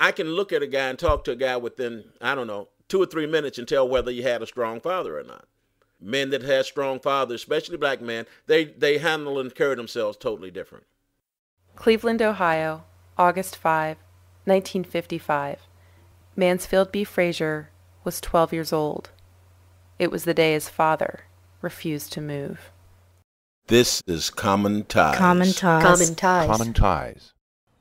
I can look at a guy and talk to a guy within, I don't know, 2 or 3 minutes and tell whether he had a strong father or not. Men that had strong fathers, especially black men, they handle and carry themselves totally different. Cleveland, Ohio, August 5, 1955. Mansfield B. Frazier was 12 years old. It was the day his father refused to move. This is Common Ties. Common Ties. Common Ties. Common Ties.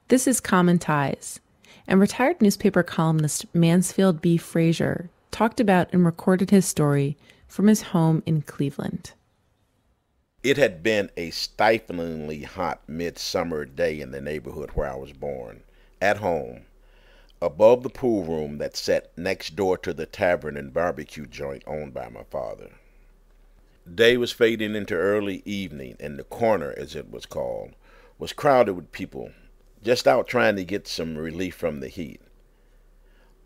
This is Common Ties, and retired newspaper columnist Mansfield B. Frazier talked about and recorded his story from his home in Cleveland. It had been a stiflingly hot midsummer day in the neighborhood where I was born, at home, above the pool room that sat next door to the tavern and barbecue joint owned by my father. Day was fading into early evening, and the corner, as it was called, was crowded with people, just out trying to get some relief from the heat.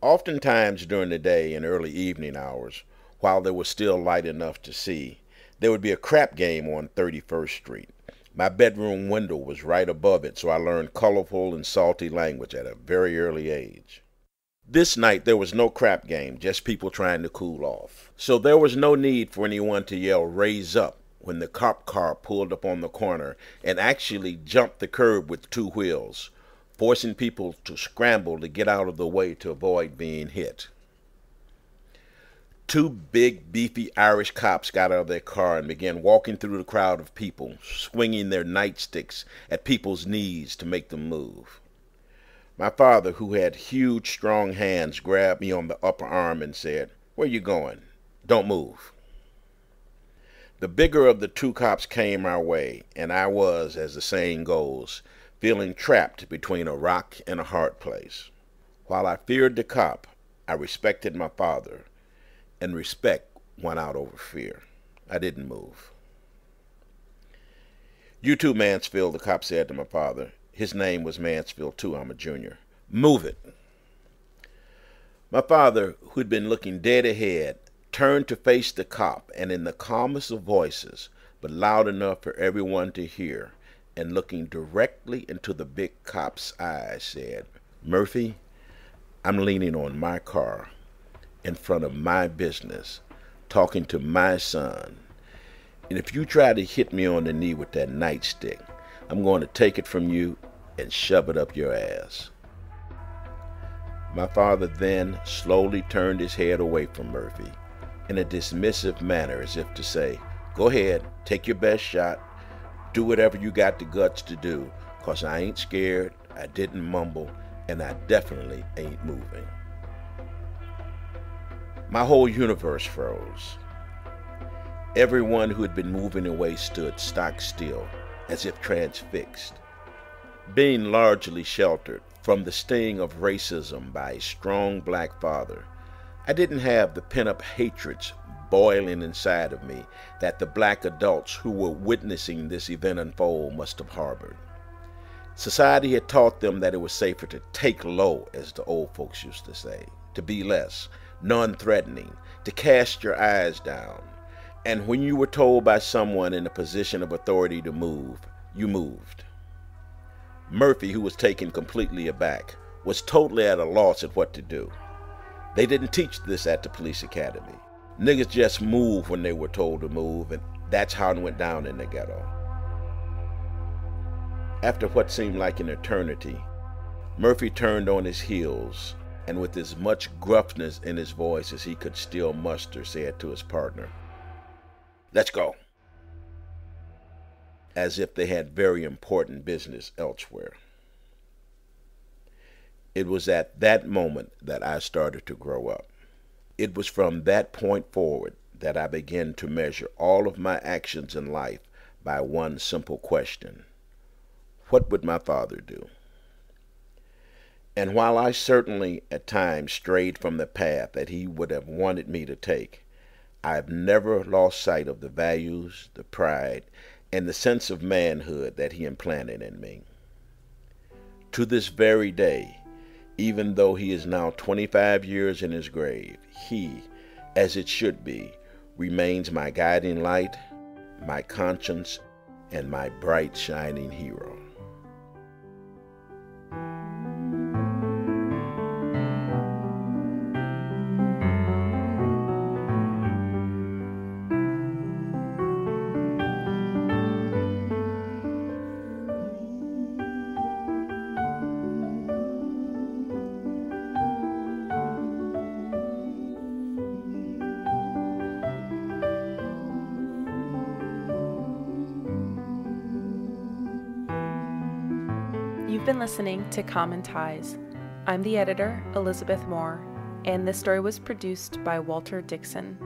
Oftentimes during the day and early evening hours, while there was still light enough to see, there would be a crap game on 31st Street. My bedroom window was right above it, so I learned colorful and salty language at a very early age. This night there was no crap game, just people trying to cool off. So there was no need for anyone to yell "raise up" when the cop car pulled up on the corner and actually jumped the curb with two wheels, forcing people to scramble to get out of the way to avoid being hit. Two big, beefy Irish cops got out of their car and began walking through the crowd of people, swinging their nightsticks at people's knees to make them move. My father, who had huge, strong hands, grabbed me on the upper arm and said, "Where you going? Don't move." The bigger of the two cops came our way, and I was, as the saying goes, feeling trapped between a rock and a hard place. While I feared the cop, I respected my father, and respect won out over fear. I didn't move. "You too, Mansfield," the cop said to my father. His name was Mansfield, too. I'm a junior. "Move it." My father, who'd been looking dead ahead, turned to face the cop, and in the calmest of voices, but loud enough for everyone to hear, and looking directly into the big cop's eyes, said, "Murphy, I'm leaning on my car, in front of my business, talking to my son. And if you try to hit me on the knee with that nightstick, I'm going to take it from you and shove it up your ass." My father then slowly turned his head away from Murphy in a dismissive manner, as if to say, "Go ahead, take your best shot, do whatever you got the guts to do, 'cause I ain't scared, I didn't mumble, and I definitely ain't moving." My whole universe froze. Everyone who had been moving away stood stock still, as if transfixed. Being largely sheltered from the sting of racism by a strong black father, I didn't have the pent-up hatreds boiling inside of me that the black adults who were witnessing this event unfold must have harbored. Society had taught them that it was safer to take low, as the old folks used to say, to be less, non-threatening, to cast your eyes down. And when you were told by someone in a position of authority to move, you moved. Murphy, who was taken completely aback, was totally at a loss at what to do. They didn't teach this at the police academy. Niggas just moved when they were told to move, and that's how it went down in the ghetto. After what seemed like an eternity, Murphy turned on his heels and with as much gruffness in his voice as he could still muster, said to his partner, "Let's go," as if they had very important business elsewhere. It was at that moment that I started to grow up. It was from that point forward that I began to measure all of my actions in life by one simple question: what would my father do? And while I certainly at times strayed from the path that he would have wanted me to take, I've never lost sight of the values, the pride, and the sense of manhood that he implanted in me. To this very day, even though he is now 25 years in his grave, he, as it should be, remains my guiding light, my conscience, and my bright shining hero. You've been listening to Common Ties. I'm the editor, Elizabeth Moore, and this story was produced by Walter Dixon.